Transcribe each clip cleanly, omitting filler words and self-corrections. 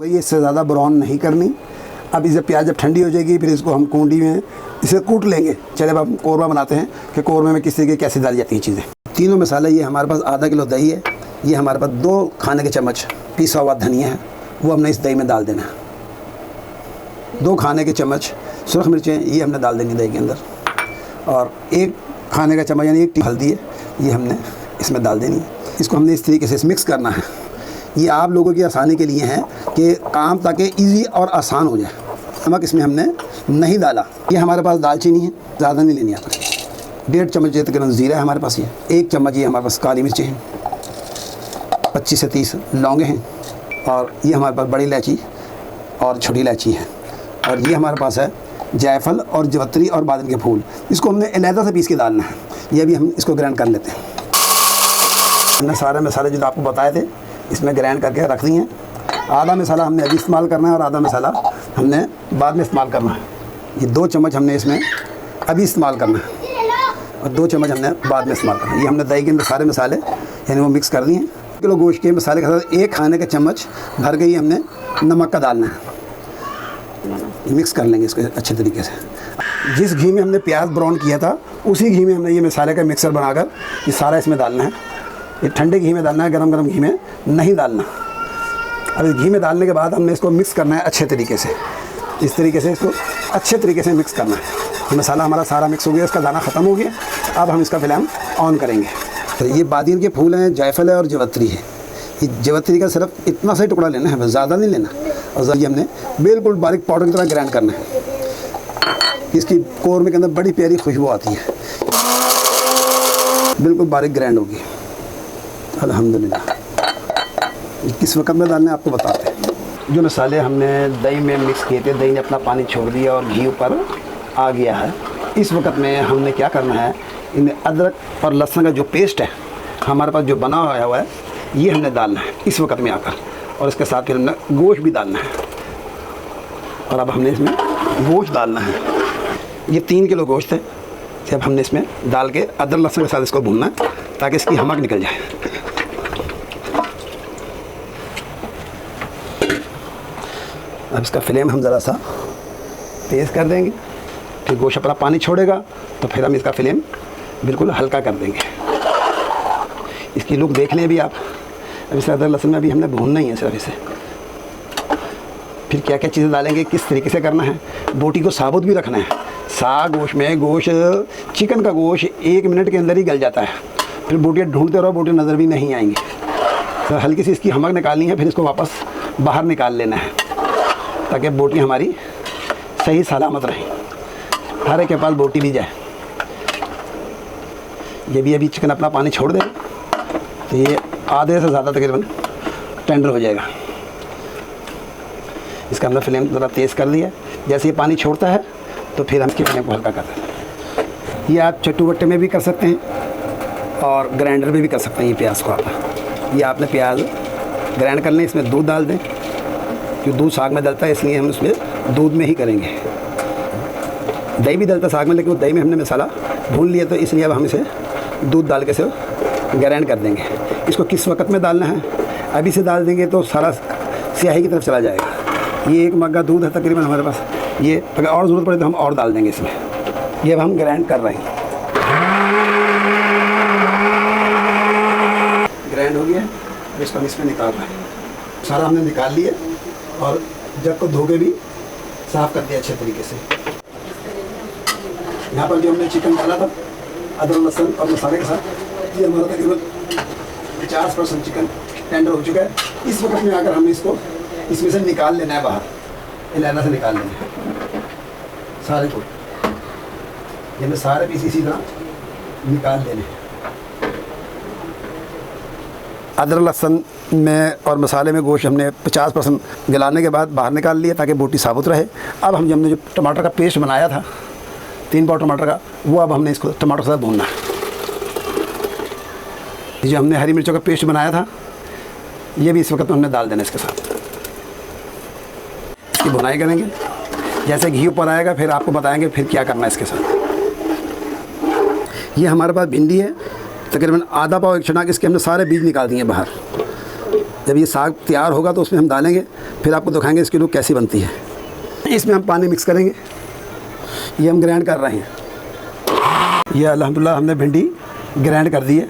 वही इससे ज़्यादा ब्राउन नहीं करनी। अब इसे प्याज जब ठंडी हो जाएगी फिर इसको हम कुंडी में इसे कूट लेंगे। चले अब हम कौरमा बनाते हैं कि कौरमे में किस तरीके कैसे डाली जाती हैं चीज़ें। तीनों मसाले, ये हमारे पास आधा किलो दही है, ये हमारे पास 2 खाने के चम्मच पिसा हुआ धनिया है, वो हमने इस दही में डाल देना है। 2 खाने के चम्मच सुरख मिर्चें, ये हमने डाल देनी दही के अंदर, और 1 खाने का चम्मच यानी 1 हल्दी है, ये हमने इसमें डाल देनी है। इसको हमने इस तरीके से मिक्स करना है। ये आप लोगों की आसानी के लिए है कि काम ताकि इजी और आसान हो जाए। नमक इसमें हमने नहीं डाला। ये हमारे पास दालचीनी है, ज़्यादा नहीं लेनी आपने। 1.5 चम्मच तकरीबन ज़ीरा है हमारे पास, ये 1 चम्मच ये हमारे पास काली मिर्चें हैं, 25 से 30 लौंगे हैं, और ये हमारे पास बड़ी इलायची और छोटी इलायची है, और ये हमारे पास है जायफल और जवत्री और बादल के फूल। इसको हमने अलहदा से पीस के डालना है। ये भी हम इसको ग्राइंड कर लेते हैं। हमने सारे मसाले जो आपको बताए थे इसमें ग्राइंड करके रख दिए हैं। आधा मसाला हमने अभी इस्तेमाल करना है और आधा मसाला हमने बाद में इस्तेमाल करना है। ये 2 चम्मच हमने इसमें अभी इस्तेमाल करना है और 2 चम्मच हमने बाद में इस्तेमाल करना है। ये हमने दही के अंदर सारे मसाले यानी वो मिक्स कर दिए हैं। 1 किलो गोश्त के मसाले के साथ 1 खाने का चम्मच भर के ही हमने नमक का डालना है। मिक्स कर लेंगे इसको अच्छे तरीके से। जिस घी में हमने प्याज ब्राउन किया था उसी घी में हमने ये मसाले का मिक्सर बनाकर ये सारा इसमें डालना है। ये ठंडे घी में डालना है, गरम गरम घी में नहीं डालना। अब इस घी में डालने के बाद हमने इसको मिक्स करना है अच्छे तरीके से। इस तरीके से इसको अच्छे तरीके से मिक्स करना है। मसाला हमारा सारा मिक्स हो गया, इसका दाना ख़त्म हो गया। अब हम इसका फ्लेम ऑन करेंगे। तो ये बादीन के फूल हैं, जायफल है और जवत्री है। ये जवत्री का सिर्फ इतना सा ही टुकड़ा लेना है, ज़्यादा नहीं लेना। और ये हमने बिल्कुल बारीक पाउडर की तरह ग्राइंड करना है। इसकी कौरमे के अंदर बड़ी प्यारी खुशबू आती है, बिल्कुल बारीक ग्राइंड होगी। अल्हम्दुलिल्लाह। किस वक्त में डालने आपको बताते हैं। जो मसाले हमने दही में मिक्स किए थे, दही ने अपना पानी छोड़ दिया और घी ऊपर आ गया है। इस वक्त में हमने क्या करना है, इनमें अदरक और लहसुन का जो पेस्ट है हमारे पास जो बना हुआ है ये हमने डालना है इस वक्त में आकर, और इसके साथ फिर हमने गोश्त भी डालना है। और अब हमने इसमें गोश्त डालना है। ये 3 किलो गोश्त है, जब हमने इसमें डाल के अदरक लहसुन के साथ इसको भूनना है ताकि इसकी हमक निकल जाए। अब इसका फ्लेम हम ज़रा सा तेज़ कर देंगे, फिर गोश्त अपना पानी छोड़ेगा तो फिर हम इसका फ्लेम बिल्कुल हल्का कर देंगे। इसकी लुक देख लें अभी आप। अब इसे अदरक लहसुन में अभी हमने भूनना ही है सिर्फ इसे। फिर क्या क्या चीज़ें डालेंगे, किस तरीके से करना है। बोटी को साबुत भी रखना है। साग गोश्त में गोश्त, चिकन का गोश्त 1 मिनट के अंदर ही गल जाता है। फिर बोटियाँ ढूंढते रहो, बोटियाँ नज़र भी नहीं आएंगी। तो हल्की सी इसकी हमक निकालनी है, फिर इसको वापस बाहर निकाल लेना है ताकि बोटी हमारी सही सलामत रहे, हर एक के पास बोटी भी जाए। ये भी अभी चिकन अपना पानी छोड़ दे तो ये आधे से ज़्यादा तकरीबन टेंडर हो जाएगा। इसका हमने फ्लेम ज़रा तेज़ कर दिया। जैसे ये पानी छोड़ता है तो फिर हम इसकी फ्लेम को हल्का करते हैं। ये आप चट्टू बट्टे में भी कर सकते हैं और ग्राइंडर में भी कर सकते हैं। ये प्याज को आप, ये आपने प्याज ग्राइंड कर लें, इसमें दूध डाल दें। जो दूध साग में डलता है इसलिए हम उसमें दूध में ही करेंगे। दही भी डलता है साग में, लेकिन वो दही में हमने मसाला भून लिया तो इसलिए अब हम इसे दूध डाल के से ग्राइंड कर देंगे। इसको किस वक्त में डालना है, अभी से डाल देंगे तो सारा स्याही की तरफ चला जाएगा। ये 1 मग्गा दूध है तकरीबन हमारे पास। ये अगर और ज़रूरत पड़े तो हम और डाल देंगे इसमें। ये अब हम ग्राइंड कर रहे हैं। ग्राइंड हो गया, अब इसको हम इसमें निकाल रहे हैं। सारा हमने निकाल लिया और जग को धो के भी साफ़ कर दिया अच्छे तरीके से। यहाँ पर जो हमने चिकन डाला था अदरक लहसुन और मसाले के साथ, ये हमारा तकरीबन 50% चिकन टेंडर हो चुका है। इस वक्त में आकर हमें इसको इसमें से निकाल लेना है बाहर, इलायना से निकाल लेना है सारे को। ये हमें सारे पीस इसी तरह निकाल देने हैं। अदरक लहसुन में और मसाले में गोश्त हमने 50% गलाने के बाद बाहर निकाल लिया ताकि बोटी साबुत रहे। अब हमने जो टमाटर का पेस्ट बनाया था 3 पाव टमाटर का, वो अब हमने इसको टमाटर के साथ भूनना है। जो हमने हरी मिर्चों का पेस्ट बनाया था ये भी इस वक्त हमने डाल देना इसके साथ। इसकी भुनाई करेंगे, जैसे घी ऊपर आएगा फिर आपको बताएंगे फिर क्या करना है इसके साथ। ये हमारे पास भिंडी है तकरीबन आधा पाव 1 चना, इसके हमने सारे बीज निकाल दिए बाहर। जब ये साग तैयार होगा तो उसमें हम डालेंगे फिर आपको दिखाएंगे इसकी लुक कैसी बनती है। इसमें हम पानी मिक्स करेंगे, ये हम ग्राइंड कर रहे हैं। ये अल्हम्दुलिल्लाह हमने भिंडी ग्राइंड कर दी है।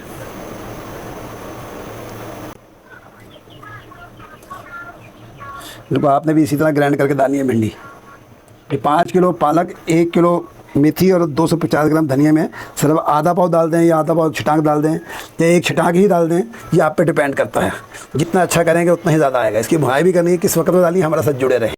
देखो आपने भी इसी तरह ग्राइंड करके डालनी है भिंडी। ये 5 किलो पालक, 1 किलो मेथी और 250 ग्राम धनिया में सिर्फ आधा पाव डाल दें या आधा पाव छटाक डाल दें या एक छटाक ही डाल दें, ये आप पे डिपेंड करता है। जितना अच्छा करेंगे उतना ही ज़्यादा आएगा। इसकी भुनाई भी करनी है, किस वक्त में डालिए, हमारे साथ जुड़े रहें।